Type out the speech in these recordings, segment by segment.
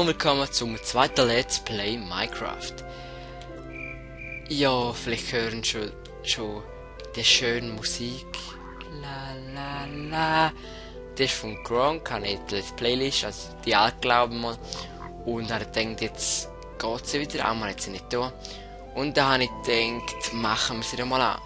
Hallo und willkommen zum zweiten Let's Play Minecraft. Ja, vielleicht hören schon die schöne Musik. La la la. Das ist von Gronk, habe ich die Let's Playlist, also die glauben mal. Und er denkt, jetzt geht sie wieder, auch mal jetzt nicht da. Und da habe ich gedacht, machen wir sie doch mal an.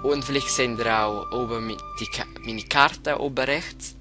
Und vielleicht seht ihr auch oben meine Karte oben rechts.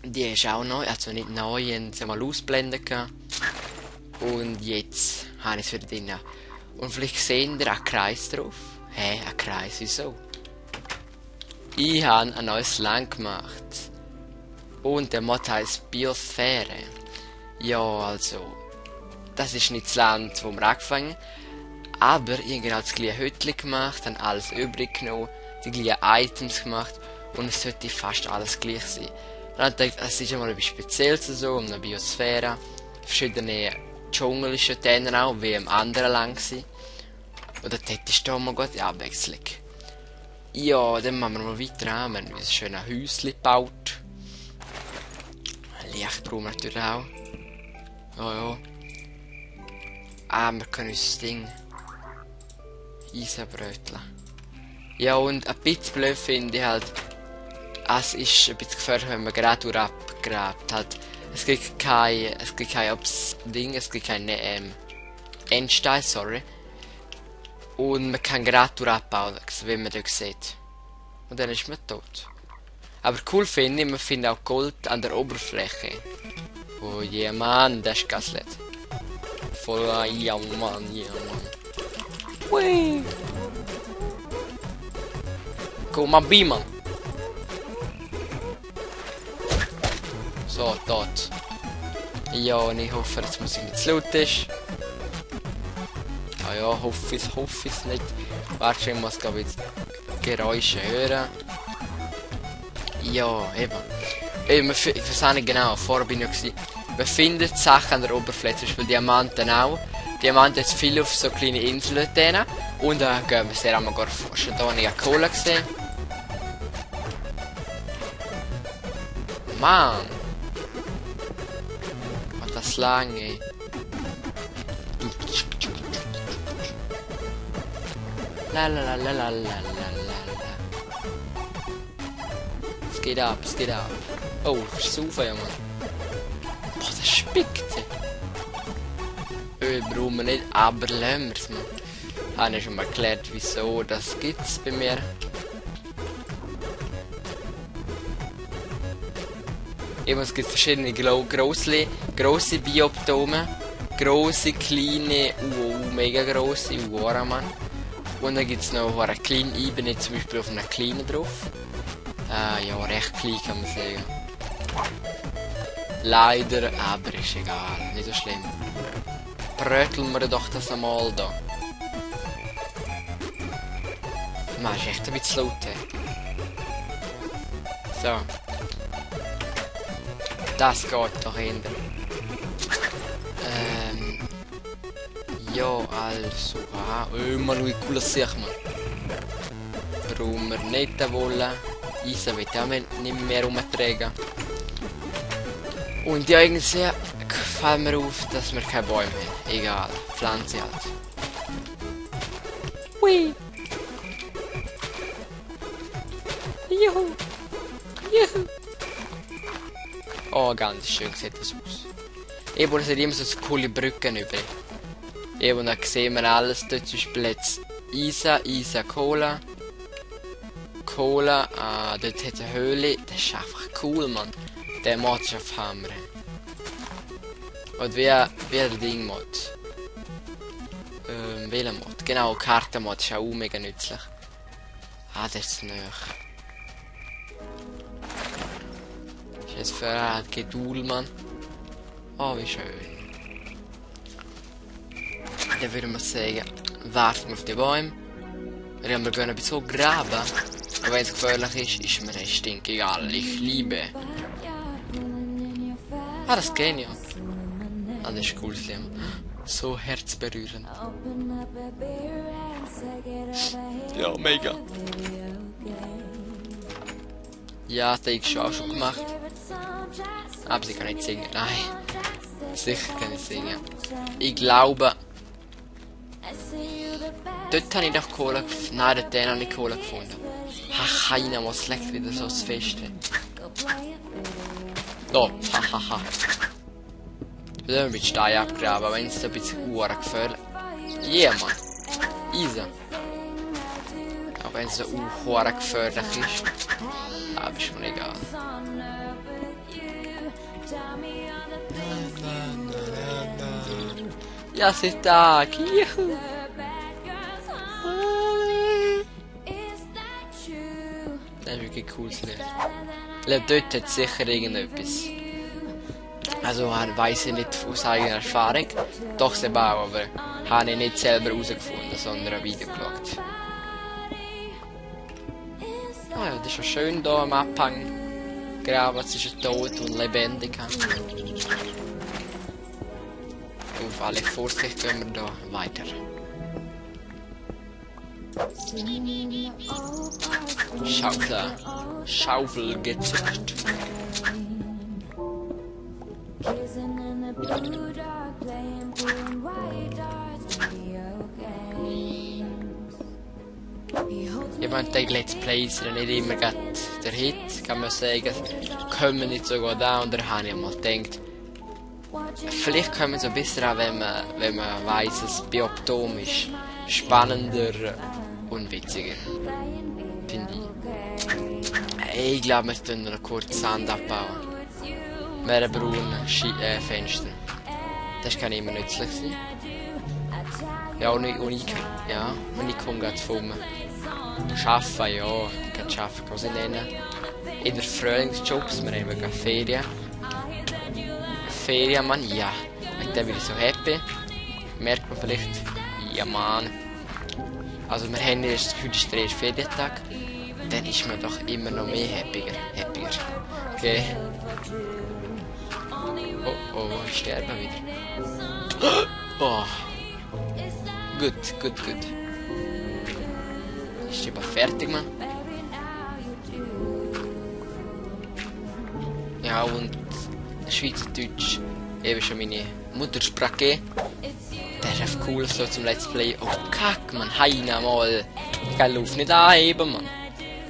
Die ist auch neu, also nicht neu, und sie mal ausblenden kann. Und jetzt habe ich es wieder drin. Und vielleicht seht ihr einen Kreis drauf. Hä, ein Kreis, wieso? Ich habe ein neues Land gemacht. Und der Mod heisst Biosphäre. Ja, also, das ist nicht das Land, wo wir angefangen haben. Aber ich habe genau das gleiche Hütchen gemacht, habe alles übrig genommen, die gleichen Items gemacht und es sollte fast alles gleich sein. Dann dachte ich, es ist einmal etwas Spezielles so, um eine Biosphäre. Verschiedene Dschungel ist dort auch, wie im anderen Land gewesen. Und dort ist da mal gute Abwechslung. Ja, dann machen wir mal weiter an. Wir haben ein schönes Häuschen gebaut. Licht brauchen wir natürlich auch. Ja. Wir können uns das Ding Eisenbrötchen. Ja, und ein bisschen blöd finde ich halt, es ist ein bisschen gefährlich, wenn man gerade durchgräbt hat. Es gibt kein Ding, es gibt kein Endstein, sorry. Und man kann gerade durchbauen, wie man dort sieht. Und dann ist man tot. Aber cool finde ich, man findet auch Gold an der Oberfläche. Oh yeah, Mann, das ist Gaslet. Voll, ja Mann. Whee! Komm mal beamen. So, tot. Ja, und ich hoffe, dass Musik nicht zu laut ist. Ja, hoffe ich nicht. Warte, ich muss glaube ich jetzt Geräusche hören. Ja, eben. Ich weiß auch nicht genau, vorher bin ich ja. Man findet Sachen an der Oberfläche, zum Beispiel Diamanten auch. Diamanten jetzt viel auf so kleine Inseln denen. Und da gehen wir sehr einmal forschen. Da habe ich eine Kohle gesehen. Mann! Was das lange. La la la la la la la. Es geht ab. Oh, versaufen, ja, Mann. Boah, das spickt. Öl brauchen wir nicht, aber lassen wir es, Mann. Habe ich schon mal erklärt, wieso das gibt's bei mir. Eben, es gibt verschiedene grosse Biotome. Grosse, kleine, mega grosse, Mann. Und dann gibt es noch eine kleine Ebene, zum Beispiel auf einer kleinen drauf. Ja, recht klein kann man sagen. Leider, aber ist egal, nicht so schlimm. Bröteln wir doch das einmal da. Man ist echt ein bisschen laut. So. Das geht doch hinter. Ja, also. Mal wie cool das sieht man. Brauchen wir nicht wollen. Eisen wird auch nicht mehr rumtragen. Und ja, irgendwie gefällt mir auf, dass wir keine Bäume haben. Egal, Pflanze halt. Hui! Juhu! Oh, ganz schön sieht das aus. Eben, es hat immer so coole Brücken übrig. Eben, dann sehen wir alles. Dort zum Beispiel jetzt Eisen, Cola. Dort hat es eine Höhle. Das ist einfach cool, Mann. Der Mod ist auf Hammer. Und wie der Ding-Mod. Welcher Mod? Genau, Kartenmod ist auch mega nützlich. Das ist näher. Das ist jetzt für ein Geduld, Mann. Oh, wie schön. Dann würde man sagen, warten wir auf die Bäume. Wir gehen ein bisschen graben. Und wenn es gefährlich ist mir das stinkegal. Ich liebe. Das ist genial. Das ist cool, so herzberührend. Ja, mega. Ja, das habe ich auch schon gemacht. Aber sie kann nicht singen. Nein. Sicher kann ich singen. Ich glaube... Dort habe ich doch Cola gefunden. Nein, dort habe ich Cola gefunden. Ach, keiner muss leckt wieder so das Feste. Da, hahaha. Ich will mit Stein abgraben, aber wenn es ein bisschen gefährlich. Yeah, Mann. Easy. Auch wenn es so gefährlich ist. Aber ist mir egal. Ja, es ist Tag. Juhu. Das ist wirklich cool. Ich glaube, dort hat es sicher irgendetwas. Also, weiss ich nicht aus eigener Erfahrung. Doch, selber auch, aber habe ich nicht selber herausgefunden, sondern ein Video geschaut. Ah ja, das ist schon schön hier am Abhang. Graben zwischen tot und lebendig. Auf alle Vorsicht gehen wir hier weiter. Schaufel gezückt. Ich meine, die Let's Plays sind nicht immer der Hit, kann man sagen. Kommen nicht sogar da, und da habe ich mal gedacht, vielleicht kommen sie besser an, wenn man weiss, dass Bioptom ist spannender und witziger. Finde ich. Ich glaube, wir tun noch kurz Sand abbauen. Mehr braune Fenster. Das kann immer nützlich sein. Ja, und ich komme gerade vom Arbeiten, ja, ich kann arbeiten, was ich nenne. In der Frühlingsjobs, wir haben gerade Ferien. Mann, ja. Und dann bin ich so happy. Merkt man vielleicht, ja Mann. Also wir haben erst heute der erste Ferientag. Dann ist man doch immer noch mehr happier. Okay. Oh, ich sterbe wieder. Oh. Gut. Ist aber fertig, Mann. Ja, und Schweizerdeutsch, eben schon meine Muttersprache. Das ist einfach cool so zum Let's Play. Oh, kack, man, heina mal. Ich kann die Luft nicht anheben, man.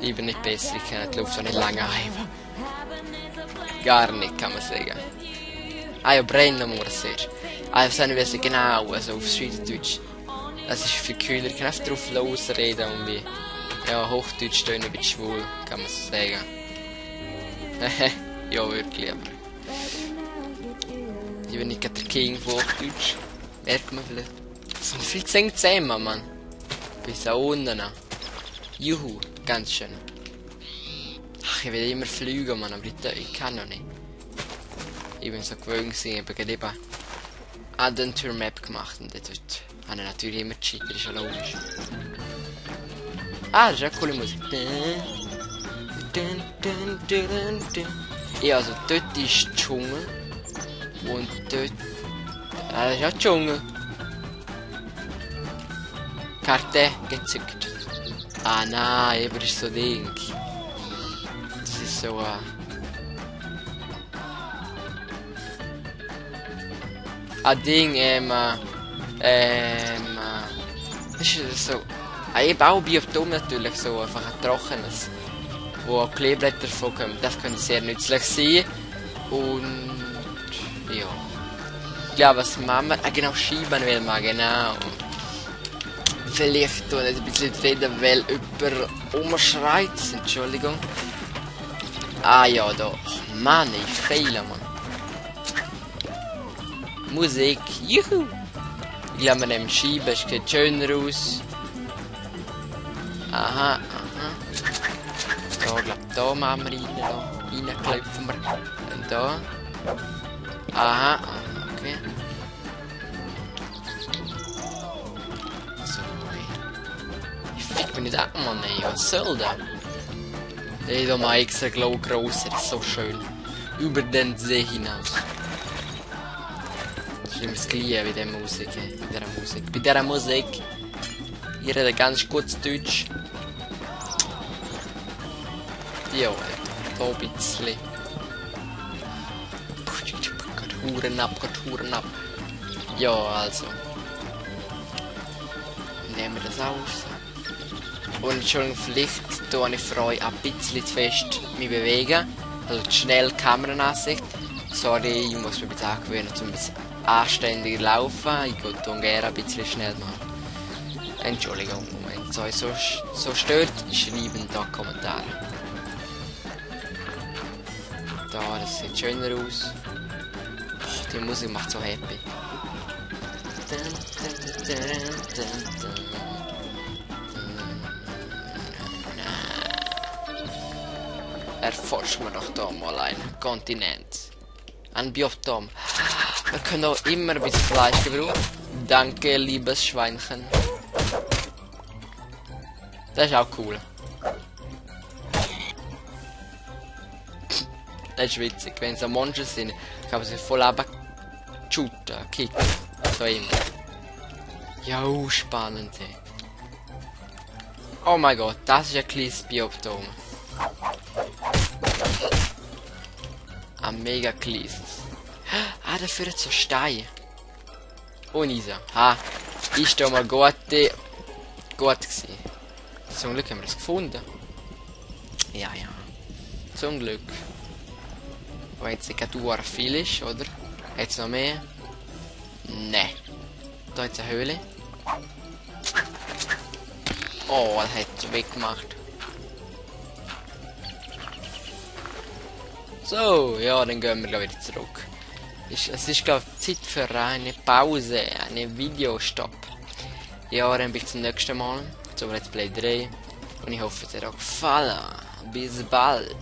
Lieber nicht besser, ich kann die Luft so nicht lange anheben. Gar nicht, kann man sagen. Ah ja, brennen muss es sehr. Also, ich weiß nicht genau, also auf Schweizerdeutsch. Das ist viel kühler, ich kann einfach drauf losreden und wie, ja, Hochdeutsch tönen ein bisschen schwul, kann man so sagen. Ja, wirklich, aber ich bin nicht gerade der King von Hochdeutsch. Merkt man vielleicht. Es sind viel zu eng zusammen, Mann. Bis da unten. Juhu, ganz schön. Ach, ich will immer fliegen, Mann, aber ich kann noch nicht. Ich bin so gewöhnt, ich habe gerade eben Adventure Map gemacht und dort habe ich natürlich immer gecheatet, ist ja logisch. Ah, das ist eine coole Musik. Ja, also dort ist Dschungel. Und dort... das ist ja Dschungel. Karte gezückt. Ah nein, eben ist so Ding. Das ist so ein Ding, das ist so... Eben auch Bioptom natürlich, so einfach ein trockenes, wo Kleeblätter vorkommen. Das könnte sehr nützlich sein. Und... ja. Ich glaube, was machen wir? Ah, genau, schieben will man, genau. Vielleicht tun wir ein bisschen reden, weil jemand umschreit. Entschuldigung. Ah ja, da. Oh, Mann, ich fehle, Mann. Musik. Juhu. Ich glaube, wir nehmen Schieben, es sieht schöner aus. Aha. Da, da machen wir rein, da. Reinklopfen wir. Und da. Aha, okay. So, ich fick mich nicht ab, Mann, ey. Was soll das? Ey, da mal extra Glow groß, das ist so schön. Über den See hinaus. Das ist immer das Gleiche bei dieser Musik, ey. Bei dieser Musik. Ich rede ganz gut Deutsch. Ja, da ein bisschen. Huren ab, geht Huren ab. Ja, also. Nehmen wir das aus. Und Entschuldigung, vielleicht tue ich für euch ein bisschen zu fest mich bewegen. Also zu schnell Kameranansicht. Sorry, ich muss mich bitte angewöhnen, um ein bisschen anständiger laufen. Ich gehe gerne ein bisschen schnell machen. Entschuldigung, wenn es euch so stört, schreiben da Kommentare. Da, das sieht schöner aus. Oh, die Musik macht so happy. Erforschen wir doch da mal einen Kontinent. Ein Biotom. Wir können auch immer ein bisschen Fleisch gebrauchen. Danke, liebes Schweinchen. Das ist auch cool. Das ist witzig. Wenn es Monster sind, kann man sie voll shooten, kicken. So immer. Ja, spannend. Ey. Oh mein Gott, das ist ein kleines Biotom. Ein mega kleines. Ah, dafür hat so Stein. Und Isa. Ha, ist doch mal gut gewesen. Zum Glück haben wir es gefunden. Ja. Zum Glück. Wo jetzt gerade viel ist, oder? Jetzt noch mehr? Ne. Da ist eine Höhle. Oh, das hat es weggemacht. So, ja, dann gehen wir wieder zurück. Es ist, glaube ich, Zeit für eine Pause, einen Videostopp. Ja, dann bis zum nächsten Mal, zum Let's Play 3. Und ich hoffe, es hat euch gefallen. Bis bald.